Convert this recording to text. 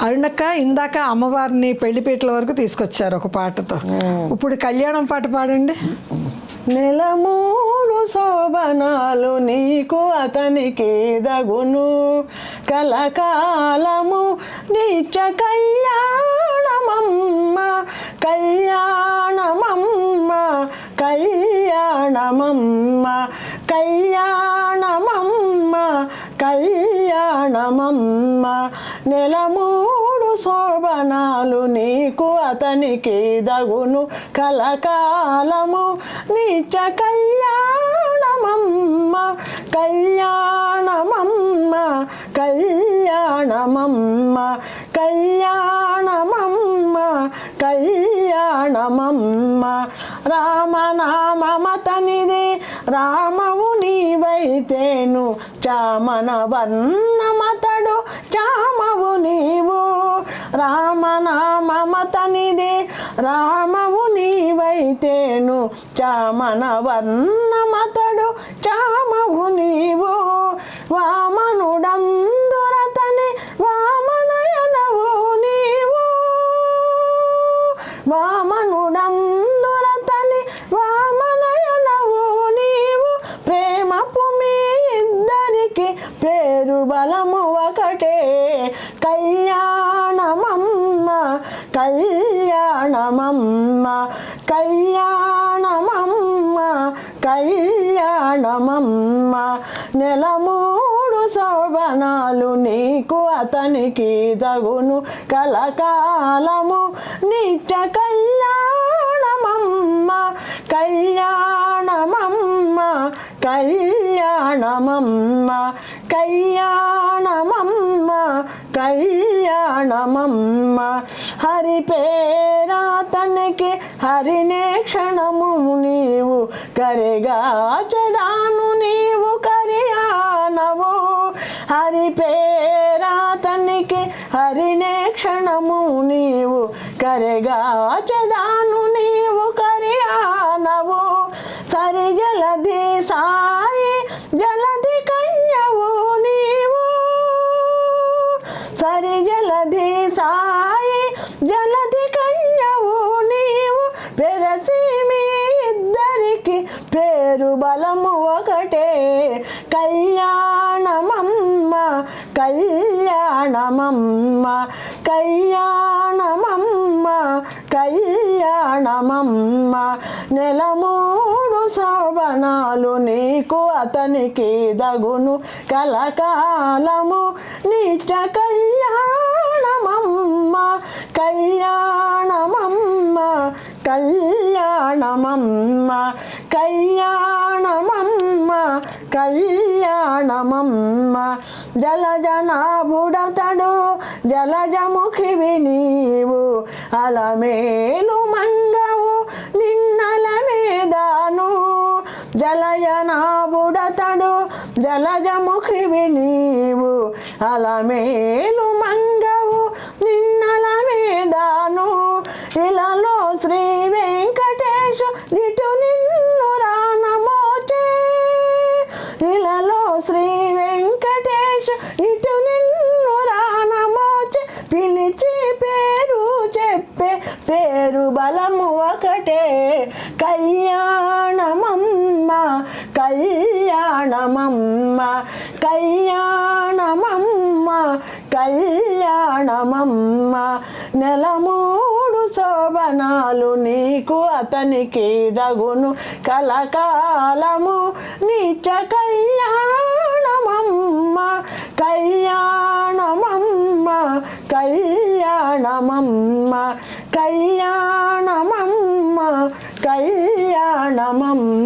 అరుణక్క ఇందాక అమ్మవారిని పెళ్లిపీటల వరకు తీసుకొచ్చారు ఒక పాటతో. ఇప్పుడు కళ్యాణం పాట పాడండి. నెలమూడు శోభనాలు నీకు అతనికి దగును, కలకాలము నిత్య కళ్యాణమమ్మ, కళ్యాణమమ్మ, కళ్యాణమమ్మ, కళ్యాణమమ్మ, కళ్యాణమమ్మ. నెలమూడు శోభనాలు నీకు అతనికి దగును, కలకాలము నిత్య కళ్యాణమమ్మ, కళ్యాణమమ్మ, కళ్యాణమమ్మ, కళ్యాణమమ్మ, కళ్యాణమమ్మ. రామనామమతనిది రామవు నీవైతేను, చామన వర్ణమతడు చామవు నీవు. రామనామమతనిది రామవు నీవైతేను, చామన వర్ణమతడు చామవు నీవు. వామనుడందురతని వామనయనవు నీవు, వామనుడందురతని వామనయనవు నీవు. ప్రేమపు మీ ఇద్దరికి పేరు బలము ఒకటే, కళ్యాణమమ్మ, కళ్యాణమమ్మ, కళ్యాణమమ్మ, కళ్యాణమమ్మ. నెలమూడు శోభనాలు నీకు అతనికి దగును, కలకాలము నిత్య కళ్యాణమమ్మ, కళ్యాణమమ్మ, కళ్యాణమమ్మ, కళ్యాణమమ్మ, కళ్యాణమమ్మ. హరి పేరాతనికి హరినే క్షణము నీవు, కరిగాచదాను నీవు కరియానవు. హరి పేరాతనికి హరినే క్షణము నీవు, కరిగాచదాను నీవు కరియానవు. సరి జలధి సాయి జలధి కన్యవు నీవు, సరి జలధి సాయి జలధి కన్యవు నీవు. పెరసి మీ ఇద్దరికి పేరు బలము ఒకటే, కళ్యాణమమ్మ, కళ్యాణమమ్మ, కళ్యాణమమ్మ, కళ్యాణమమ్మ. నెలమూడు శోభనాలు నీకు అతనికి దగును, కలకాలము నిత్య కళ్యాణమమ్మ, కళ్యాణమమ్మ, కళ్యాణమమ్మ, కళ్యాణమమ్మ, కళ్యాణమమ్మ. జలజనాభుడతడు జలజముఖివి నీవు, అలమేలు మంగవు నిన్నలమేదాను. జలజనాభుడతడు జలజముఖివి నీవు, అలమేలు మంగవు నిన్నలమేదాను. ఇలలో శ్రీ వెంకటేశు నిటు నిన్ను రానమోచే, ఇలలో శ్రీ వెంకటేశు ఇటు నిన్ను రానమోచే. పిలిచి పేరు చెప్పే పేరు బలము ఒకటే, కళ్యాణమమ్మ, కళ్యాణమమ్మ, కళ్యాణమమ్మ, కళ్యాణమమ్మ. నెలమూడు శోభనాలు నీకు అతనికి దగును, కలకాలము నిత్య కళ్యాణమమ్మ, కళ్యాణమమ్మ, కళ్యాణమమ్మ, కళ్యాణమమ్మ, కళ్యాణమమ్మ.